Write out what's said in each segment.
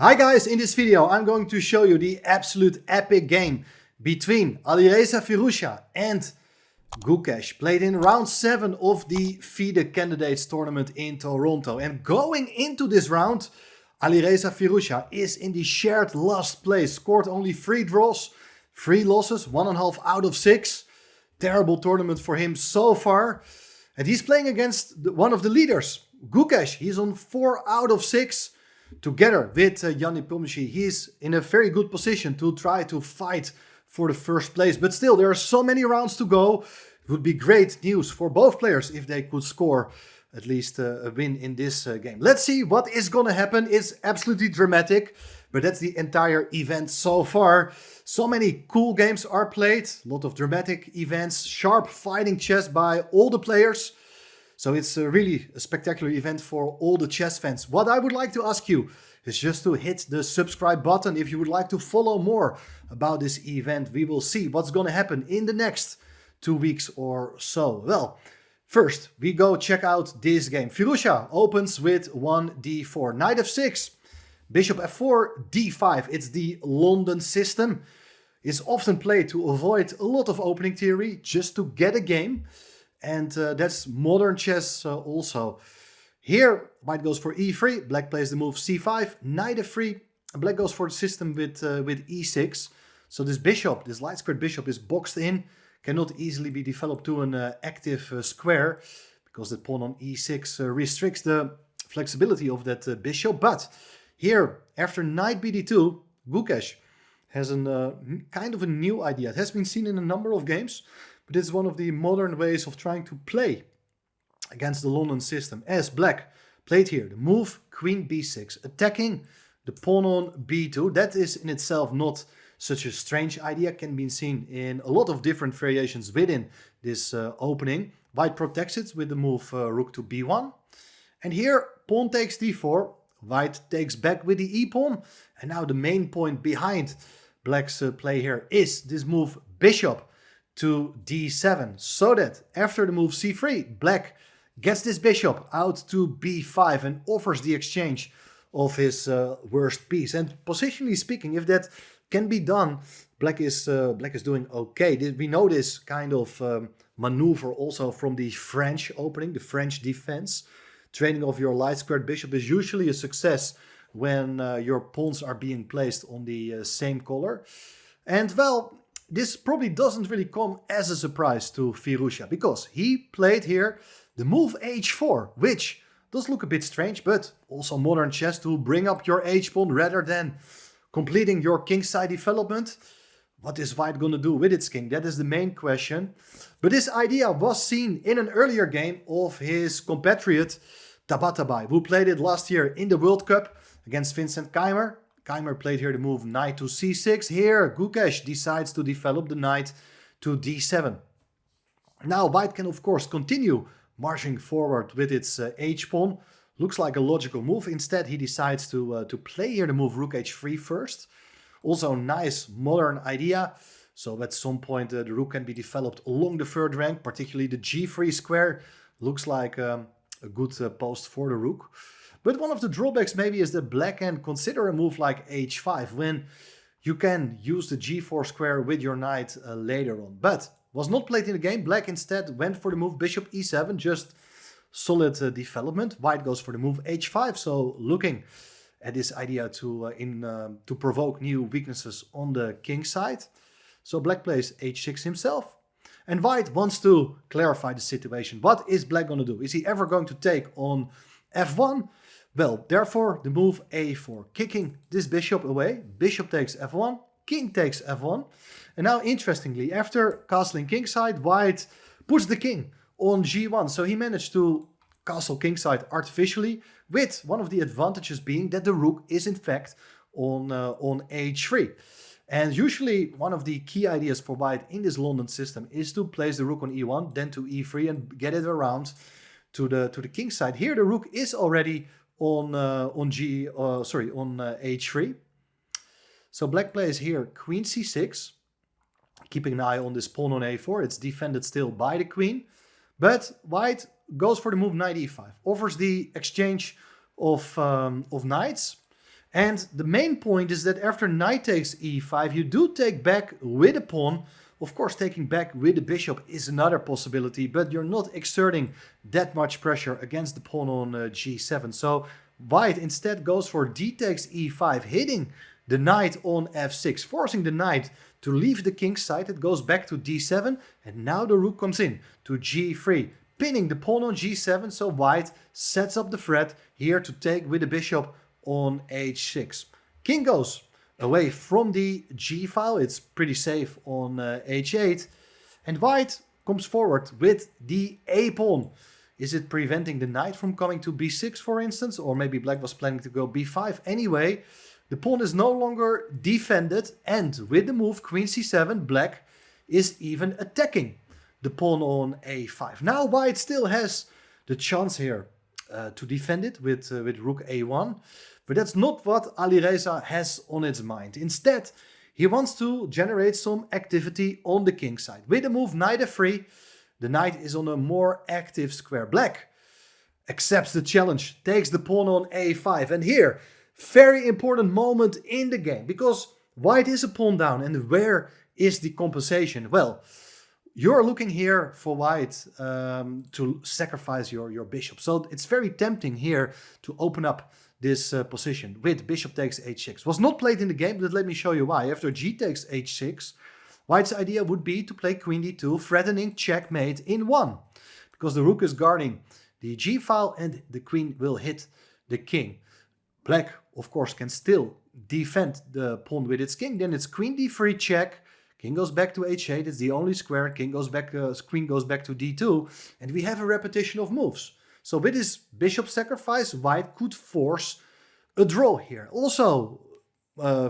Hi guys, in this video I'm going to show you the absolute epic game between Alireza Firouzja and Gukesh, played in round 7 of the FIDE Candidates tournament in Toronto. And going into this round, Alireza Firouzja is in the shared last place, scored only 3 draws, 3 losses, 1.5 out of 6. Terrible tournament for him so far. And he's playing against one of the leaders, Gukesh. He's on 4 out of 6. Together with Yanni Pomnici, he's in a very good position to try to fight for the first place. But still, there are so many rounds to go. It would be great news for both players if they could score at least a win in this game. Let's see what is going to happen. It's absolutely dramatic, but that's the entire event so far. So many cool games are played, a lot of dramatic events, sharp fighting chess by all the players. So it's really a spectacular event for all the chess fans. What I would like to ask you is just to hit the subscribe button if you would like to follow more about this event. We will see what's going to happen in the next 2 weeks or so. Well, first we go check out this game. Firouzja opens with 1d4, knight f6, bishop f4, d5. It's the London system. It's often played to avoid a lot of opening theory, just to get a game. And that's modern chess also. Here, white goes for e3, black plays the move c5, knight f3, black goes for the system with e6. So this bishop, this light squared bishop, is boxed in, cannot easily be developed to an active square, because the pawn on e6 restricts the flexibility of that bishop. But here, after knight bd2, Gukesh has a kind of a new idea. It has been seen in a number of games, but it's one of the modern ways of trying to play against the London system. As black played here, the move queen b6, attacking the pawn on b2. That is in itself not such a strange idea, can be seen in a lot of different variations within this opening. White protects it with the move rook to b1. And here, pawn takes d4, white takes back with the e-pawn. And now the main point behind black's play here is this move bishop to d7, so that after the move c3, black gets this bishop out to b5 and offers the exchange of his worst piece. And positionally speaking, if that can be done, black is doing okay. We know this kind of maneuver also from the French opening, the French defense. Training of your light squared bishop is usually a success when your pawns are being placed on the same color. And well, this probably doesn't really come as a surprise to Firouzja, because he played here the move h4, which does look a bit strange, but also modern chess to bring up your h-pawn rather than completing your kingside development. What is white going to do with its king? That is the main question. But this idea was seen in an earlier game of his compatriot Tabatabai, who played it last year in the World Cup against Vincent Keimer. Keimer played here the move knight to c6. Here, Gukesh decides to develop the knight to d7. Now, white can, of course, continue marching forward with its h-pawn. Looks like a logical move. Instead, he decides to play here the move rook h3 first. Also, nice modern idea. So at some point, the rook can be developed along the third rank, particularly the g3 square. Looks like a good post for the rook. But one of the drawbacks maybe is that black can consider a move like h5 when you can use the g4 square with your knight later on. But was not played in the game. Black instead went for the move bishop e7, just solid development. White goes for the move h5, so looking at this idea to provoke new weaknesses on the king side. So black plays h6 himself. And white wants to clarify the situation. What is black going to do? Is he ever going to take on f1? Well, therefore, the move a4, kicking this bishop away. Bishop takes f1, king takes f1. And now, interestingly, after castling kingside, white puts the king on g1. So he managed to castle kingside artificially, with one of the advantages being that the rook is in fact on h3. And usually one of the key ideas for white in this London system is to place the rook on e1, then to e3 and get it around to the king side. Here the rook is already on h3. So black plays here queen c6, keeping an eye on this pawn on a4. It's defended still by the queen, but white goes for the move knight e5, offers the exchange of knights, And the main point is that after knight takes e5, you do take back with a pawn. Of course, taking back with the bishop is another possibility, but you're not exerting that much pressure against the pawn on g7. So white instead goes for d takes e5, hitting the knight on f6, forcing the knight to leave the king's side. It goes back to d7, and now the rook comes in to g3, pinning the pawn on g7, so white sets up the threat here to take with the bishop on h6. King goes away from the g file, it's pretty safe on h8, and white comes forward with the a pawn. Is it preventing the knight from coming to b6, for instance? Or maybe black was planning to go b5 anyway. The pawn is no longer defended, and with the move queen c7, black is even attacking the pawn on a5. Now white still has the chance here to defend it with rook a1, but that's not what Alireza has on his mind. Instead, he wants to generate some activity on the king side. With the move knight f3, the knight is on a more active square. Black accepts the challenge, takes the pawn on a5, and here, very important moment in the game, because white is a pawn down, and where is the compensation? Well, you're looking here for white to sacrifice your bishop. So it's very tempting here to open up this position with bishop takes h6. Was not played in the game, but let me show you why. After g takes h6, white's idea would be to play queen d2, threatening checkmate in one, because the rook is guarding the g file and the queen will hit the king. Black, of course, can still defend the pawn with its king. Then it's queen d3 check. King goes back to h8. It's the only square. Queen goes back to d2. And we have a repetition of moves. So with this bishop sacrifice, white could force a draw here. Also,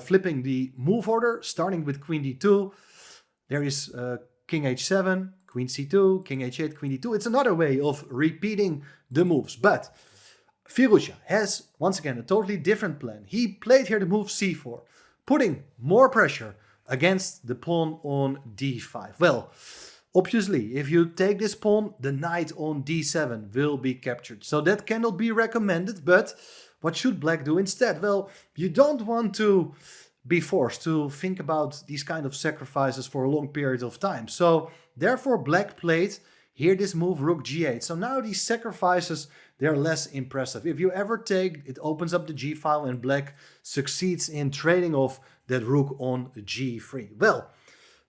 flipping the move order, starting with queen d2. There is king h7, queen c2, king h8, queen d2. It's another way of repeating the moves. But Firouzja has, once again, a totally different plan. He played here the move c4, putting more pressure against the pawn on d5. Well, obviously, if you take this pawn, the knight on d7 will be captured. So that cannot be recommended, but what should black do instead? Well, you don't want to be forced to think about these kind of sacrifices for a long period of time. So therefore, black played here this move rook g8. So now these sacrifices, they're less impressive. If you ever take, it opens up the g file and black succeeds in trading off that rook on g3. Well,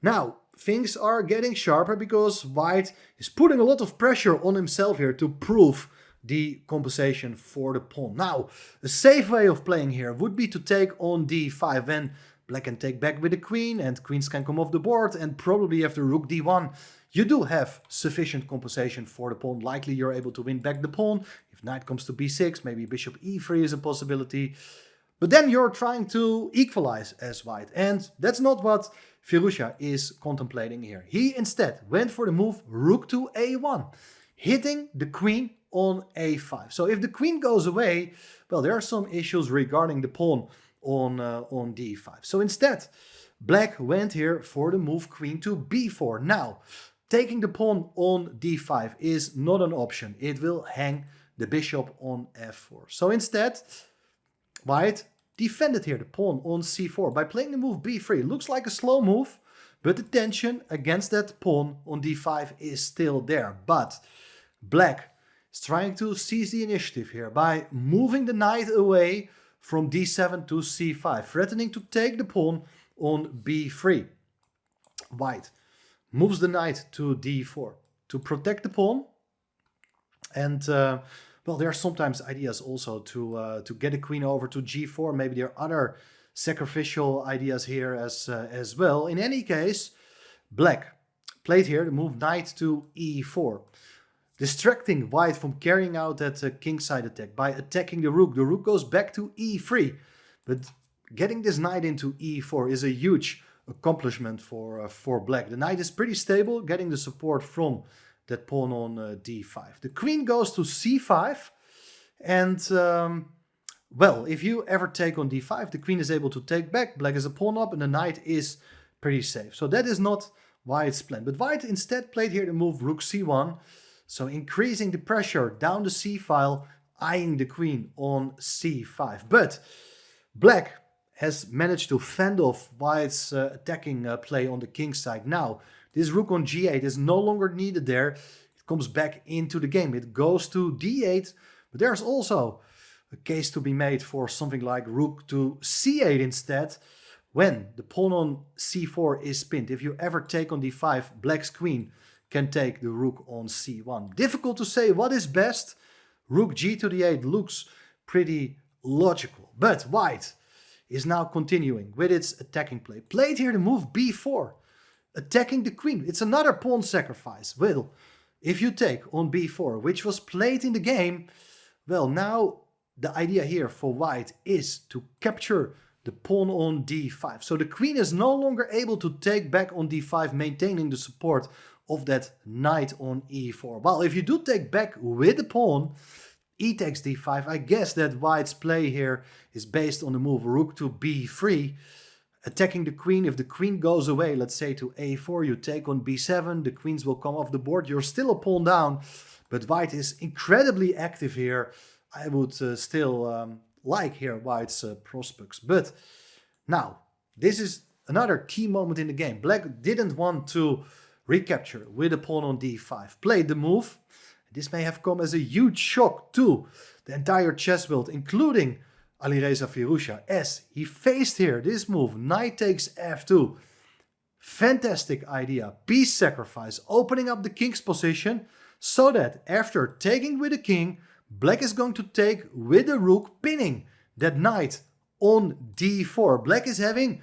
now things are getting sharper because white is putting a lot of pressure on himself here to prove the compensation for the pawn. Now, a safe way of playing here would be to take on d5, when black can take back with the queen and queens can come off the board, and probably after rook d1 you do have sufficient compensation for the pawn. Likely you're able to win back the pawn. If knight comes to b6, maybe bishop e3 is a possibility. But then you're trying to equalize as white, and that's not what Firouzja is contemplating here. He instead went for the move rook to a1, hitting the queen on a5. So if the queen goes away, well, there are some issues regarding the pawn on d5. So instead, black went here for the move queen to b4. Now, taking the pawn on d5 is not an option. It will hang the bishop on f4. So instead, white defended here the pawn on c4 by playing the move b3. Looks like a slow move, but the tension against that pawn on d5 is still there. But black is trying to seize the initiative here by moving the knight away from d7 to c5, threatening to take the pawn on b3. White moves the knight to d4 to protect the pawn, and well, there are sometimes ideas also to get a queen over to g4. Maybe there are other sacrificial ideas here as well. In any case, black played here the move knight to e4, distracting white from carrying out that kingside attack by attacking the rook. The rook goes back to e3, but getting this knight into e4 is a huge accomplishment for black. The knight is pretty stable, getting the support from that pawn on d5. The queen goes to c5, and well, if you ever take on d5, the queen is able to take back, black is a pawn up, and the knight is pretty safe. So that is not white's plan. But white instead played here the move rook c1, so increasing the pressure down the c file, eyeing the queen on c5. But Black has managed to fend off White's attacking play on the king side. Now, this rook on g8 is no longer needed there. It comes back into the game. It goes to d8, but there's also a case to be made for something like rook to c8 instead, when the pawn on c4 is pinned. If you ever take on d5, Black's queen can take the rook on c1. Difficult to say what is best. Rook g to d8 looks pretty logical, but White is now continuing with its attacking play. Played here the move b4, attacking the queen. It's another pawn sacrifice. Well, if you take on b4, which was played in the game, well, now the idea here for White is to capture the pawn on d5. So the queen is no longer able to take back on d5, maintaining the support of that knight on e4. Well, if you do take back with the pawn, e takes d5, I guess that White's play here is based on the move rook to b3, attacking the queen. If the queen goes away, let's say to a4, you take on b7, the queens will come off the board. You're still a pawn down, but White is incredibly active here. I would still like here White's prospects. But now, this is another key moment in the game. Black didn't want to recapture with a pawn on d5. Played the move. This may have come as a huge shock to the entire chess world, including Alireza Firouzja, as he faced here this move, knight takes f2. Fantastic idea. Piece sacrifice, opening up the king's position so that after taking with the king, Black is going to take with the rook, pinning that knight on d4. Black is having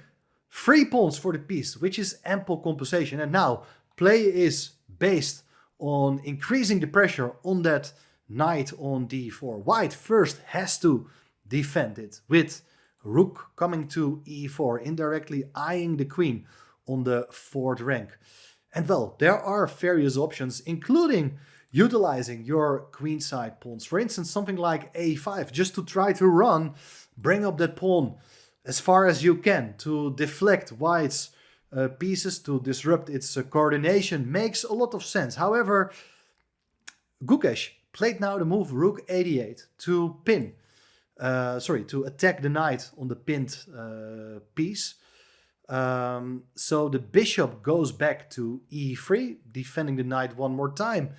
3 pawns for the piece, which is ample compensation. And now play is based on increasing the pressure on that knight on d4. White first has to defend it with rook coming to e4, indirectly eyeing the queen on the 4th rank. And well, there are various options, including utilizing your queenside pawns. For instance, something like a5, just to try to bring up that pawn as far as you can to deflect White's pieces, to disrupt its coordination, makes a lot of sense. However, Gukesh played now the move rook a8 to pin, to attack the knight on the pinned piece. So the bishop goes back to e3, defending the knight one more time.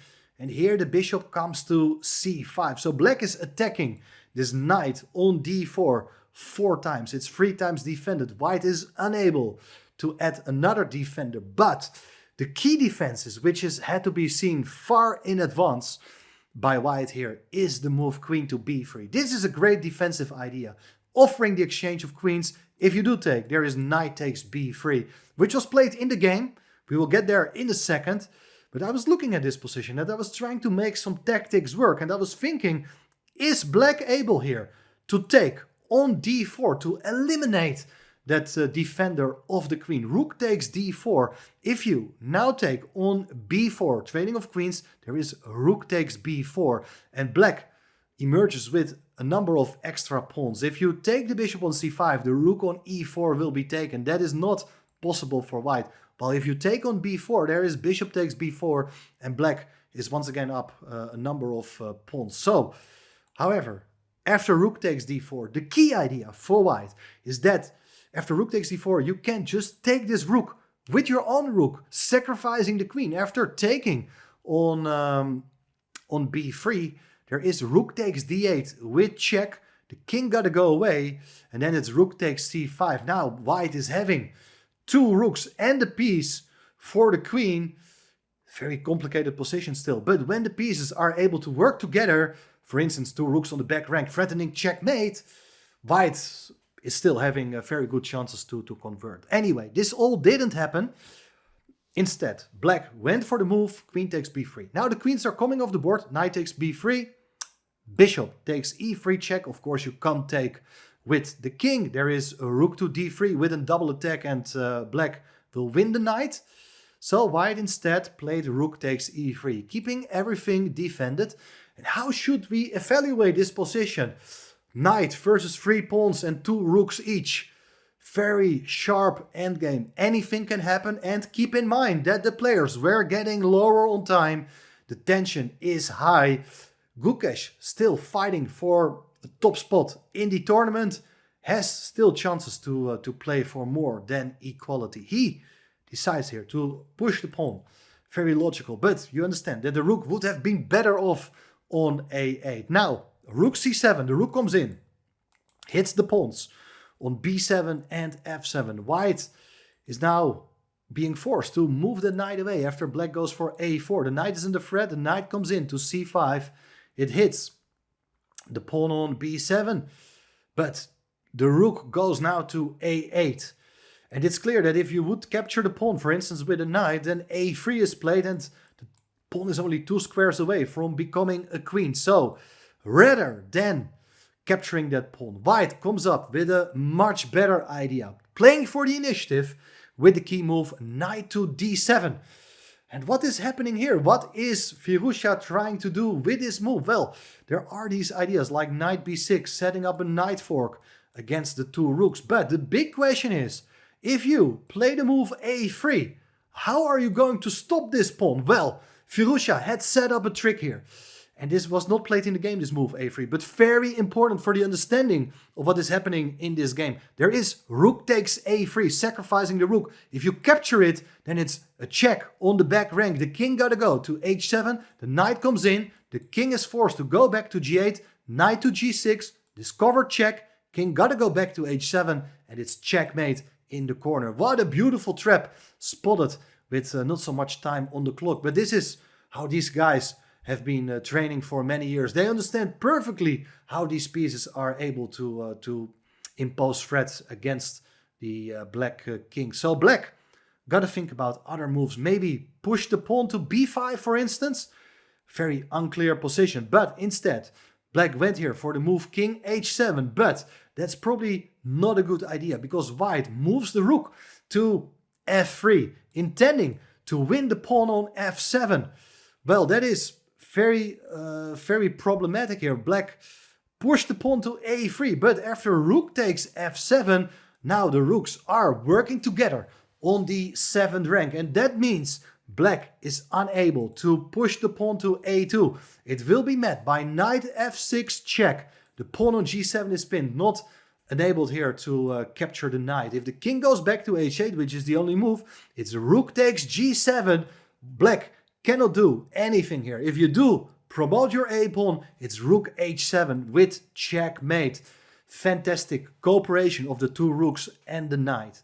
And here the bishop comes to c5. So Black is attacking this knight on d4 4 times. It's 3 times defended. White is unable to add another defender. But the key defenses, which had to be seen far in advance by White here, is the move queen to b3. This is a great defensive idea, offering the exchange of queens. If you do take, there is knight takes b3, which was played in the game. We will get there in a second. But I was looking at this position and I was trying to make some tactics work. And I was thinking, is Black able here to take on d4 to eliminate that defender of the queen? Rook takes d4. If you now take on b4, trading of queens, there is rook takes b4. And Black emerges with a number of extra pawns. If you take the bishop on c5, the rook on e4 will be taken. That is not possible for White. Well, if you take on b4, there is bishop takes b4, and Black is once again up a number of pawns. So, however, after rook takes d4, the key idea for White is that after rook takes d4, you can just take this rook with your own rook, sacrificing the queen. After taking on b3, there is rook takes d8 with check. The king got to go away, and then it's rook takes c5. Now White is having 2 rooks and a piece for the queen. Very complicated position still. But when the pieces are able to work together, for instance, 2 rooks on the back rank threatening checkmate, White is still having very good chances to convert. Anyway, this all didn't happen. Instead, Black went for the move, queen takes b3. Now the queens are coming off the board, knight takes b3, bishop takes e3 check. Of course, you can't take with the king. There is a rook to d3 with a double attack, and Black will win the knight. So White instead played rook takes e3, keeping everything defended. And how should we evaluate this position? Knight versus 3 pawns and 2 rooks each. Very sharp endgame. Anything can happen, and keep in mind that the players were getting lower on time. The tension is high. Gukesh still fighting for a top spot in the tournament, has still chances to play for more than equality. He decides here to push the pawn. Very logical, but you understand that the rook would have been better off on a8. Now, rook c7, the rook comes in, hits the pawns on b7 and f7. White is now being forced to move the knight away after black goes for a4. The knight is in the threat, the knight comes in to c5. It hits the pawn on b7, but the rook goes now to a8. And it's clear that if you would capture the pawn, for instance, with a knight, then a3 is played and the pawn is only 2 squares away from becoming a queen. So, rather than capturing that pawn, white comes up with a much better idea. Playing for the initiative with the key move knight to d7. And what is happening here? What is Firouzja trying to do with this move? Well, there are these ideas like knight b6, setting up a knight fork against the 2 rooks. But the big question is, if you play the move a3, how are you going to stop this pawn? Well, Firouzja had set up a trick here. And this was not played in the game, this move a3, but very important for the understanding of what is happening in this game. There is rook takes a3, sacrificing the rook. If you capture it, then it's a check on the back rank. The king gotta go to h7, the knight comes in, the king is forced to go back to g8, knight to g6, discovered check, king gotta go back to h7, and it's checkmate in the corner. What a beautiful trap spotted with not so much time on the clock. But this is how these guys have been training for many years. They understand perfectly how these pieces are able to impose threats against the black king. So black got to think about other moves. Maybe push the pawn to b5, for instance. Very unclear position. But instead, black went here for the move king h7. But that's probably not a good idea because white moves the rook to f3, intending to win the pawn on f7. Well, that is very problematic here. Black pushed the pawn to a3, but after rook takes f7, now the rooks are working together on the 7th rank, and that means black is unable to push the pawn to a2. It will be met by knight f6 check. The pawn on g7 is pinned, not enabled here to capture the knight. If the king goes back to h8, which is the only move, it's rook takes g7. Black cannot do anything here. If you do promote your a-pawn, it's rook h7 with checkmate. Fantastic cooperation of the 2 rooks and the knight.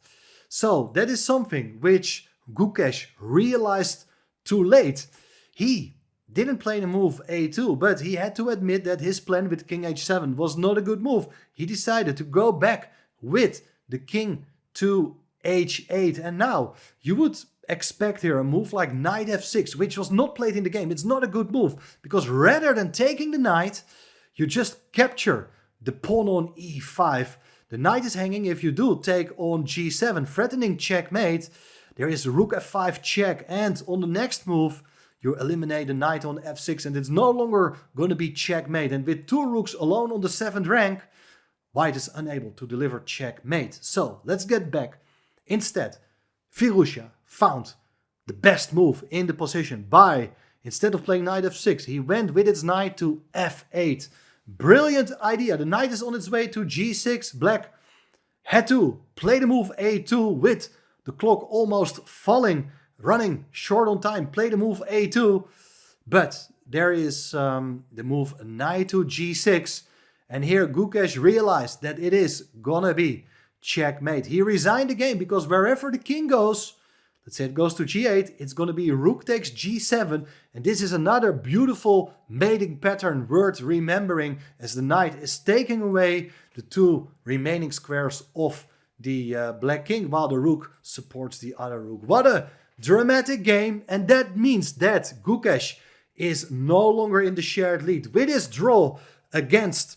So that is something which Gukesh realized too late. He didn't play the move a2, but he had to admit that his plan with king h7 was not a good move. He decided to go back with the king to h8, and now you would expect here a move like knight f6, which was not played in the game. It's not a good move, because rather than taking the knight, you just capture the pawn on e5. The knight is hanging. If you do take on g7, threatening checkmate, there is rook f5 check, and on the next move, you eliminate the knight on f6, and it's no longer going to be checkmate. And with 2 rooks alone on the 7th rank, white is unable to deliver checkmate. So let's get back. Instead, Firouzja found the best move in the position by, instead of playing knight f6, he went with its knight to f8. Brilliant idea. The knight is on its way to g6. Black had to play the move a2 with the clock almost falling, running short on time. Play the move a2, but there is the move knight to g6, and here Gukesh realized that it is gonna be checkmate. He resigned the game because wherever the king goes, let's say it goes to g8, it's going to be rook takes g7, and this is another beautiful mating pattern worth remembering, as the knight is taking away the 2 remaining squares of the black king, while the rook supports the other rook. What a dramatic game, and that means that Gukesh is no longer in the shared lead. With his draw against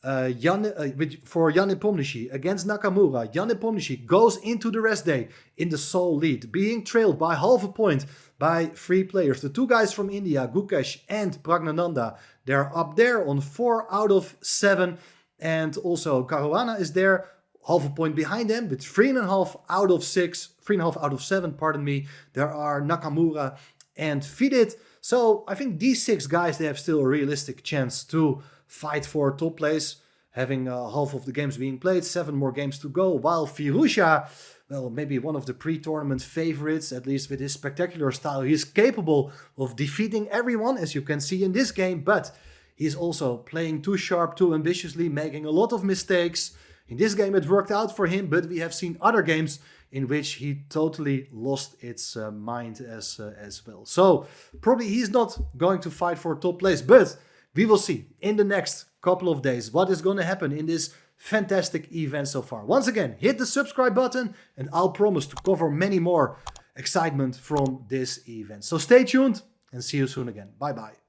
for Jan Nepomniachtchi against Nakamura, Jan Nepomniachtchi goes into the rest day in the sole lead, being trailed by half a point by 3 players. The 2 guys from India, Gukesh and Pragnananda, they're up there on 4 out of 7, and also Caruana is there, half a point behind them with 3.5 out of 6, 3.5 out of 7, pardon me. There are Nakamura and FIDE. So I think these 6 guys, they have still a realistic chance to fight for top place. having half of the games being played, 7 more games to go, while Firouzja, well, maybe one of the pre-tournament favorites, at least with his spectacular style. He's capable of defeating everyone, as you can see in this game, but he's also playing too sharp, too ambitiously, making a lot of mistakes. In this game it worked out for him, but we have seen other games in which he totally lost its mind as well. So probably he's not going to fight for top place, but we will see in the next couple of days what is going to happen in this fantastic event so far. Once again, hit the subscribe button and I'll promise to cover many more excitement from this event. So stay tuned and see you soon again. Bye bye.